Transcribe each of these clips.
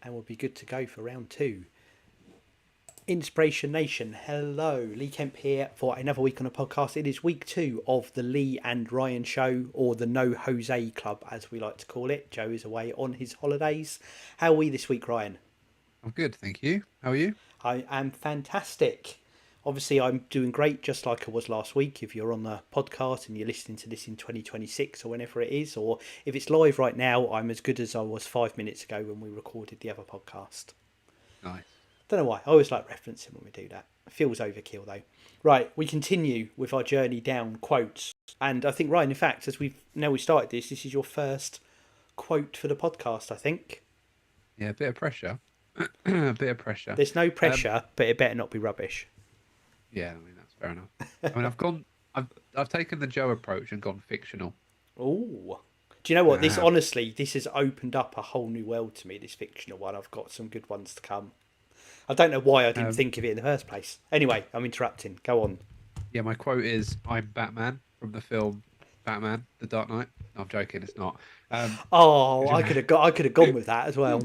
and we'll be good to go for round two. Inspiration Nation, hello. Lee Kemp here for another week on a podcast. It is week two of the Lee and Ryan show, or the No Jose Club, as we like to call it. Joe is away on his holidays. How are we this week, Ryan? I'm good, thank you. How are you? I am fantastic. Obviously, I'm doing great, just like I was last week. If you're on the podcast and you're listening to this in 2026 or whenever it is, or if it's live right now, I'm as good as I was 5 minutes ago when we recorded the other podcast. Nice. Don't know why. I always like referencing when we do that. It feels overkill though. Right, we continue with our journey down quotes. And I think, Ryan, in fact, as we started this is your first quote for the podcast, I think. Yeah, a bit of pressure. A bit of pressure. There's no Um, pressure, but it better not be rubbish. yeah, I mean that's fair enough. I mean, I've taken the Joe approach and gone fictional. Oh. Do you know I what? This have. honestly, this has opened up a whole new world to me, this fictional one. I've got some good ones to come. I don't know why I didn't Um, think of it in the first place. Anyway, I'm interrupting. Go on. yeah, my quote is, "I'm Batman" from the film Batman: The Dark Knight. No, I'm joking. It's not. Oh, I could have gone with that as well.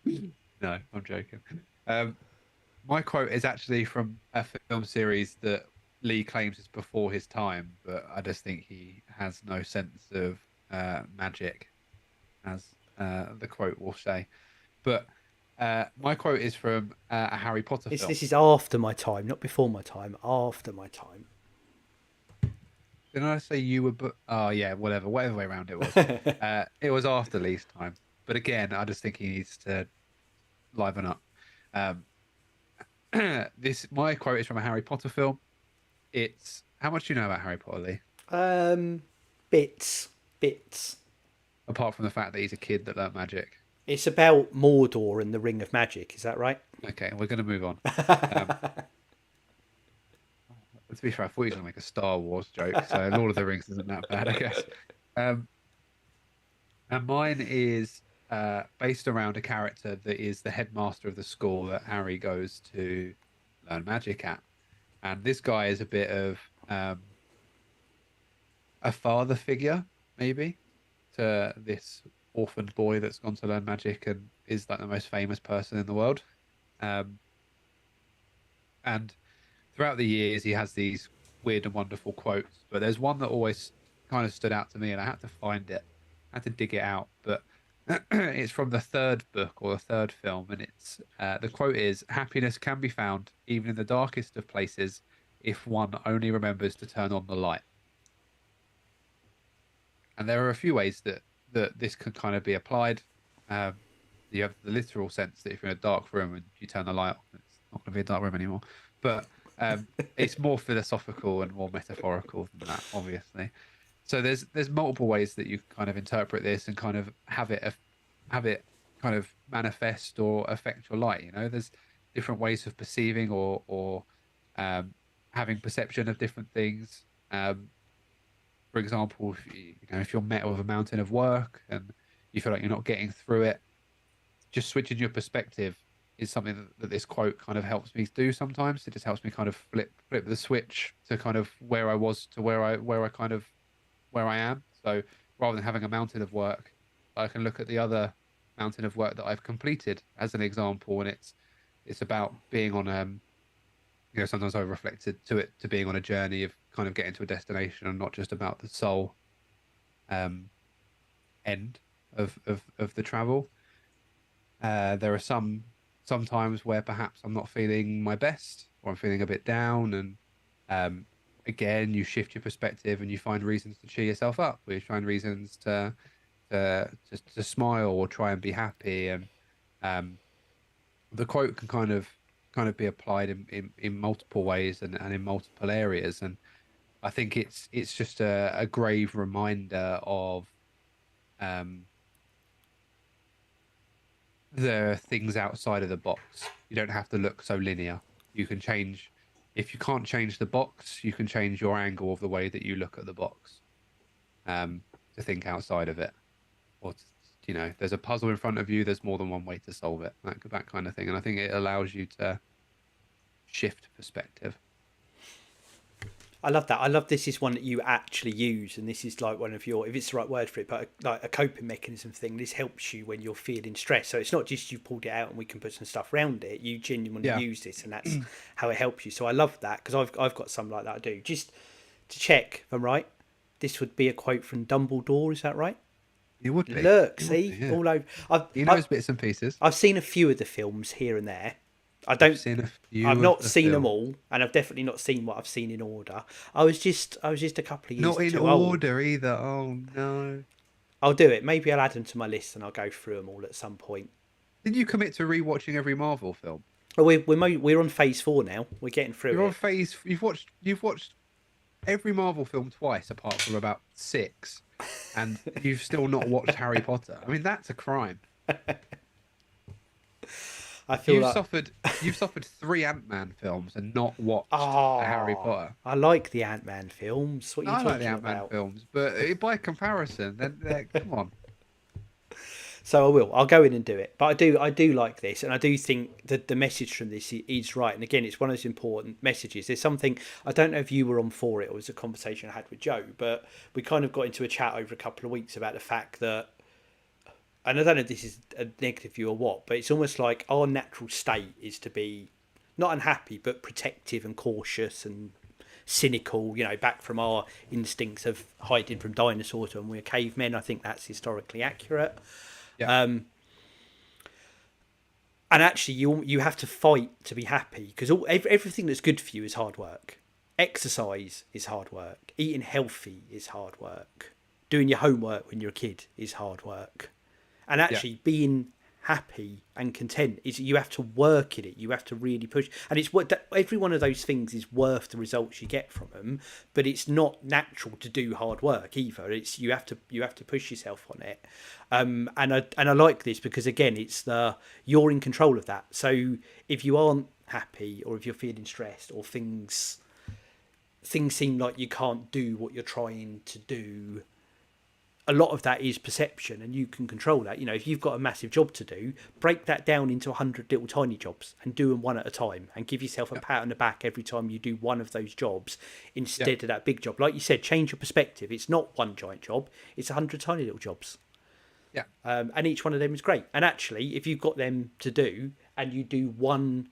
no, I'm joking. Um, my quote is actually from a film series that Lee claims is before his time, but I just think he has no sense of magic, as the quote will say. But my quote is from a Harry Potter This film. this is after my time, not before my time. After my time. Didn't I say you were? Oh yeah, whatever way around it was. It was after Lee's time. But again, I just think he needs to liven up. Um, this my quote is from a Harry Potter film. It's how much do you know about Harry Potter, Lee? Um, bits, bits. Apart from the fact that he's a kid that learnt magic. It's about Mordor and the Ring of Magic. Is that right? Okay, we're going to move on. Um, to be fair, I thought you were going to make a Star Wars joke, so Lord of the Rings isn't that bad, I guess. Um, and mine is based around a character that is the headmaster of the school that Harry goes to learn magic at. And this guy is a bit of a father figure, maybe, to this orphaned boy that's gone to learn magic and is like the most famous person in the world. Um, and throughout the years, he has these weird and wonderful quotes, but there's one that always kind of stood out to me, and I had to find it, I had to dig it out. But it's from the third book or the third film, and it's the quote is, "Happiness can be found even in the darkest of places if one only remembers to turn on the light." And there are a few ways that this can kind of be applied. Um, you have the literal sense that if you're in a dark room and you turn the light on, it's not going to be a dark room anymore. But it's more philosophical and more metaphorical than that, obviously. So there's multiple ways that you kind of interpret this and kind of have it kind of manifest or affect your light. You know, there's different ways of perceiving or um, having perception of different things. For example, if you're met with a mountain of work and you feel like you're not getting through it, just switching your perspective is something that this quote kind of helps me do sometimes. It just helps me kind of flip the switch to kind of where I was to where I kind of where I am. So rather than having a mountain of work, I can look at the other mountain of work that I've completed as an example, and it's about being on sometimes I reflected to it to being on a journey of kind of getting to a destination and not just about the sole um end of the travel. There are some times where perhaps I'm not feeling my best or I'm feeling a bit down, and um, again, you shift your perspective and you find reasons to cheer yourself up, or you find reasons to smile or try and be happy. And um, the quote can kind of be applied in multiple ways and in multiple areas. And I think it's just a grave reminder of um, the things outside of the box. You don't have to look so linear. You can change, if you can't change the box, you can change your angle of the way that you look at the box, um, to think outside of it. Or, there's a puzzle in front of you, there's more than one way to solve it, that kind of thing. And I think it allows you to shift perspective. I love that. I love this is one that you actually use, and this is like one of your, if it's the right word for it, but like a coping mechanism thing. This helps you when you're feeling stressed. So it's not just you pulled it out and we can put some stuff around it. You genuinely Yeah. use this, and that's how it helps you. So I love that because I've got some like that. I do just to check if I'm right. This would be a quote from Dumbledore. Is that right? It would be. Look, It would be, see, yeah. all over. He knows bits and pieces. I've seen a few of the films here and there. I I've don't. seen a I've few of not the seen them film. all, and I've definitely not seen what I've seen in order. I was just a couple of years Not in too old. order either. Oh no. I'll do it. Maybe I'll add them to my list, and I'll go through them all at some point. Did you commit to rewatching every Marvel film? Well, we're on phase 4 now. We're getting through You're on it. phase. You've watched every Marvel film twice, apart from about six, and you've still not watched Harry Potter. I mean, that's a crime. I feel You've like suffered. You've suffered three Ant-Man films and not watched a Harry oh, Potter. I like the Ant-Man films. What are you I like the talking Ant-Man about? films, but by comparison, then come on. So I will. I'll go in and do it. But I do like this, and I do think that the message from this is right. And again, it's one of those important messages. There's something I don't know if you were on for it or it was a conversation I had with Joe, but we kind of got into a chat over a couple of weeks about the fact that, and I don't know if this is a negative view or what, but it's almost like our natural state is to be not unhappy, but protective and cautious and cynical, back from our instincts of hiding from dinosaurs when we were cavemen. I think that's historically accurate. Yeah, And actually, you have to fight to be happy because everything that's good for you is hard work. Exercise is hard work. Eating healthy is hard work. Doing your homework when you're a kid is hard work. And yeah, actually, being happy and content is you have to work in it. You have to really push, and it's what every one of those things is worth the results you get from them. But it's not natural to do hard work either. It's you have to push yourself on it. And I like this because again, it's you're in control of that. So if you aren't happy or if you're feeling stressed or things seem like you can't do what you're trying to do, a lot of that is perception and you can control that. If you've got a massive job to do, break that down into 100 little tiny jobs and do them one at a time and give yourself a yeah, pat on the back every time you do one of those jobs yeah, instead of that big job. Like you said, change your perspective. It's not one giant job, it's 100 tiny little jobs. yeah, And each one of them is great. And actually, if you've got them to do and you do one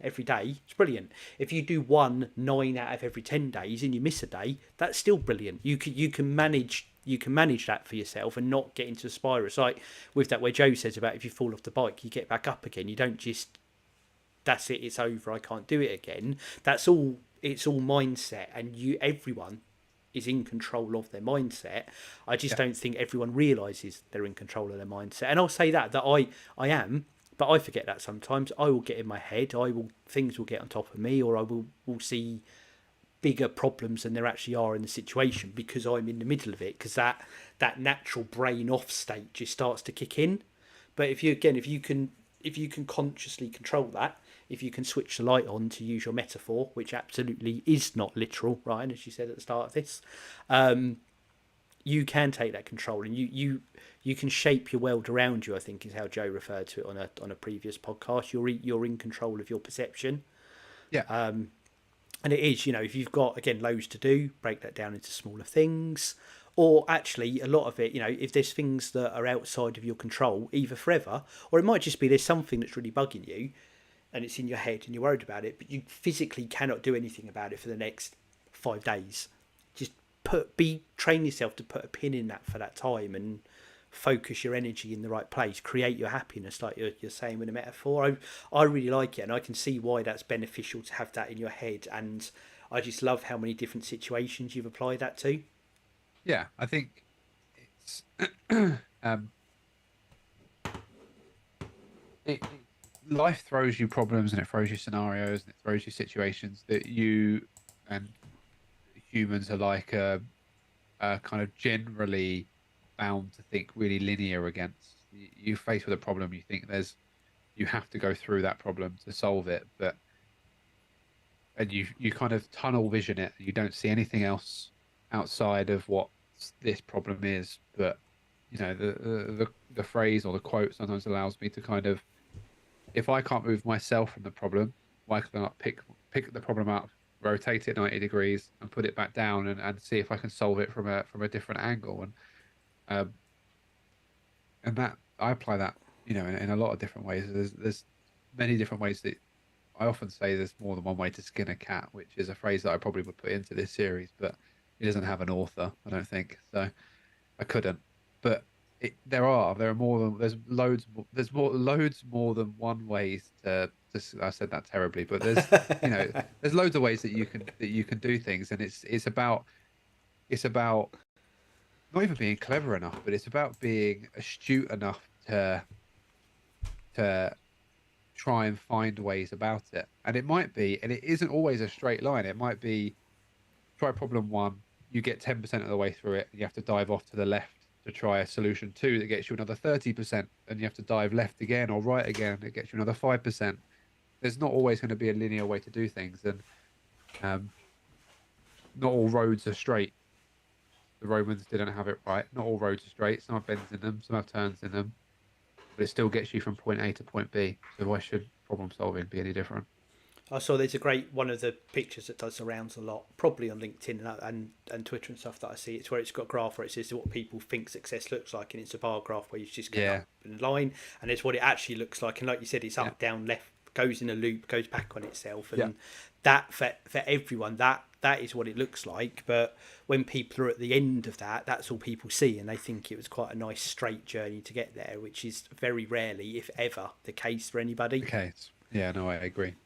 every day, it's brilliant. If you do one 9 out of every 10 days and you miss a day, that's still brilliant. You can manage that for yourself and not get into a spiral. It's like with that where Joe says about if you fall off the bike, you get back up again. You don't just that's it, it's over, I can't do it again. It's all mindset, and everyone is in control of their mindset. I just yeah, don't think everyone realizes they're in control of their mindset. And I'll say that I am, but I forget that sometimes. I will get in my head. Things will get on top of me, or I will see bigger problems than there actually are in the situation because I'm in the middle of it. Because that natural brain off state just starts to kick in. But if you can consciously control that, if you can switch the light on, to use your metaphor, which absolutely is not literal, Ryan, as you said at the start of this, you can take that control, and you can shape your world around you. I think is how Joe referred to it on a previous podcast. You're in control of your perception, yeah, and it is. If you've got again loads to do, break that down into smaller things. Or actually, a lot of it, if there's things that are outside of your control, either forever, or it might just be there's something that's really bugging you, and it's in your head and you're worried about it, but you physically cannot do anything about it for the next 5 days. Just train yourself to put a pin in that for that time and focus your energy in the right place. Create your happiness, like you're saying with a metaphor. I really like it, and I can see why that's beneficial to have that in your head. And I just love how many different situations you've applied that to. yeah. I think it's um, it life throws you problems and it throws you scenarios and it throws you situations that you and humans are like kind of generally bound to think really linear against. You face with a problem, you think you have to go through that problem to solve it, but and you kind of tunnel vision it. You don't see anything else outside of what this problem is. But the phrase or the quote sometimes allows me to kind of, if I can't move myself from the problem, why can I not pick the problem up rotate it 90 degrees and put it back down and see if I can solve it from a different angle. Um, and that I apply that, in a lot of different ways. There's many different ways that I often say there's more than one way to skin a cat, which is a phrase that I probably would put into this series, but it doesn't have an author, I don't think. So I couldn't. But there are more than loads more than one ways I said that terribly, but there's loads of ways that you can do things, and it's about not even being clever enough, but it's about being astute enough to try and find ways about it. And it isn't always a straight line. It might be try problem one, you get 10% of the way through it, and you have to dive off to the left to try a solution two that gets you another 30%, and you have to dive left again or right again, it gets you another 5%. There's not always going to be a linear way to do things, and not all roads are straight. The Romans didn't have it right. Not all roads are straight. Some have bends in them, some have turns in them, but it still gets you from point A to point B. So why should problem solving be any different? I saw there's a great one of the pictures that does the rounds a lot, probably on LinkedIn and Twitter and stuff that I see. It's where it's got a graph where it says what people think success looks like, and it's a bar graph where you just get up in a line, and it's what it actually looks like. And like you said, it's up, down, left, goes in a loop, goes back on itself, and that for everyone that is what it looks like. But when people are at the end of that, that's all people see, and they think it was quite a nice straight journey to get there, which is very rarely, if ever, the case for anybody. The case. Yeah, no, I agree.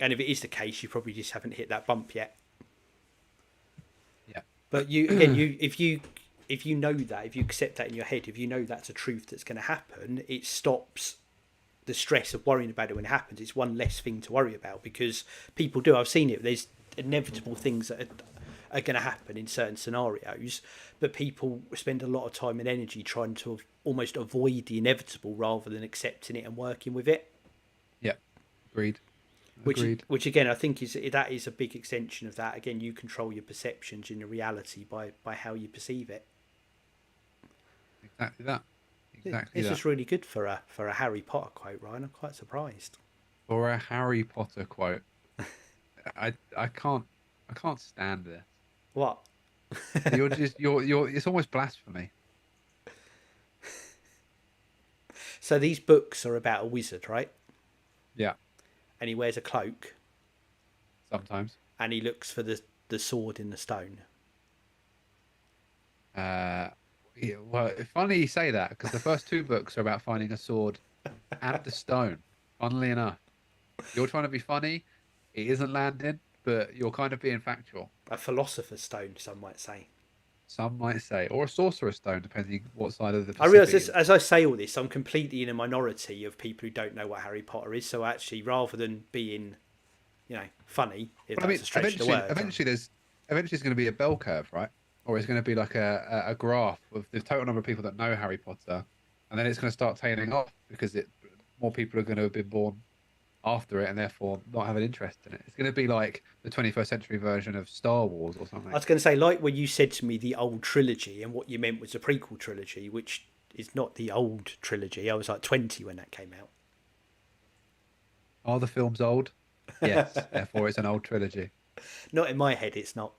And if it is the case, you probably just haven't hit that bump yet. Yeah. But if you know that, if you accept that in your head, if you know that's a truth that's going to happen, it stops the stress of worrying about it when it happens. It's one less thing to worry about, because people do. I've seen it. There's inevitable things that are going to happen in certain scenarios, but people spend a lot of time and energy trying to almost avoid the inevitable rather than accepting it and working with it. Yeah. Agreed. Which again, I think that is a big extension of that. Again, you control your perceptions in your reality by how you perceive it. Exactly that. This is really good for a Harry Potter quote, Ryan. I'm quite surprised. For a Harry Potter quote, I can't stand this. What? You're it's almost blasphemy. So these books are about a wizard, right? Yeah. And he wears a cloak. Sometimes. And he looks for the sword in the stone. Yeah, well, it's funny you say that, because the first two books are about finding a sword and the stone. Funnily enough, you're trying to be funny. It isn't landing, but you're kind of being factual. A philosopher's stone, some might say. Some might say, or a sorcerer's stone, depending what side of the Pacific. I realise as I say all this, I'm completely in a minority of people who don't know what Harry Potter is. So actually, rather than being, funny, if that's a stretch of the word. Eventually there's going to be a bell curve, right? Or it's going to be like a graph of the total number of people that know Harry Potter, and then it's going to start tailing off because more people are going to have been born after it and therefore not have an interest in it. It's going to be like the 21st century version of Star Wars or something. I was going to say, like when you said to me the old trilogy, and what you meant was the prequel trilogy, which is not the old trilogy. I was like 20 when that came out. Are the films old? Yes, therefore it's an old trilogy. Not in my head, it's not.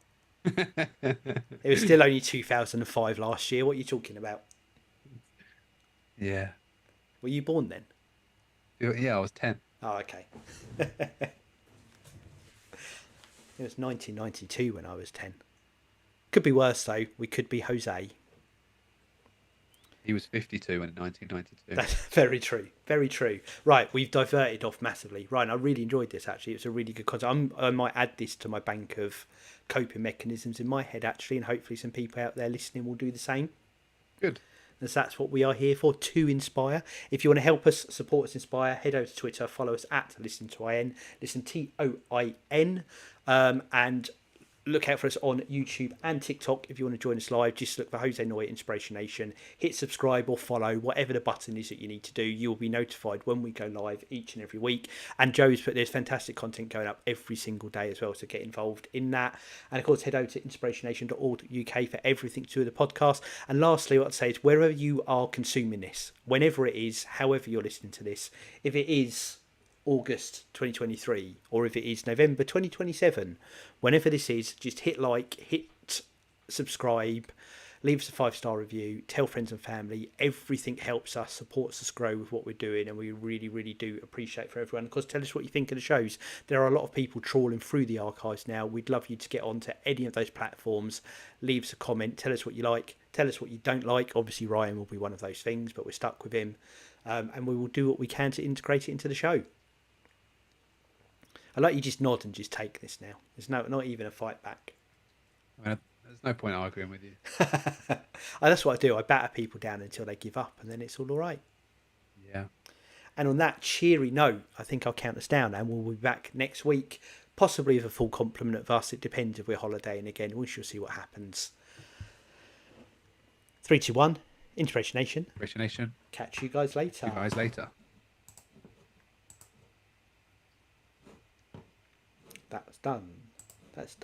It was still only 2005 last year. What are you talking about? Yeah. Were you born then? Yeah, I was 10. Oh, okay. It was 1992 when I was 10. Could be worse, though. We could be Jose. He was 52 in 1992. That's very true. Very true. Right, we've diverted off massively. Ryan, I really enjoyed this, actually. It was a really good concept. I might add this to my bank of coping mechanisms in my head, actually, and hopefully some people out there listening will do the same. Good. As that's what we are here for, to inspire. If you want to help us, support us, inspire, head over to Twitter, follow us at Listen to IN, Listen TOIN, and look out for us on YouTube and TikTok. If you want to join us live, just look for Jose Noya-Inspiration Nation. Hit subscribe or follow, whatever the button is that you need to do. You will be notified when we go live each and every week. And Joe's put there's fantastic content going up every single day as well, so get involved in that. And of course, head over to inspirationnation.org.uk for everything to do with the podcast. And lastly, what I'd say is wherever you are consuming this, whenever it is, however you're listening to this, if it is August 2023, or if it is November 2027, whenever this is, just hit like, hit subscribe, leave us a 5-star review, tell friends and family. Everything helps us, supports us grow with what we're doing, and we really, really do appreciate for everyone. Of course, tell us what you think of the shows. There are a lot of people trawling through the archives now. We'd love you to get onto any of those platforms, leave us a comment, tell us what you like, tell us what you don't like. Obviously, Ryan will be one of those things, but we're stuck with him, and we will do what we can to integrate it into the show. I like you just nod and just take this now. There's not even a fight back. I mean, there's no point arguing with you. That's what I do. I batter people down until they give up, and then it's all right. Yeah. And on that cheery note, I think I'll count us down, and we'll be back next week, possibly with a full complement of us. It depends if we're holidaying again. We shall see what happens. 3, 2, 1. Inspiration Nation. Inspiration Nation. Catch you guys later. See you guys later. That's done. That's done.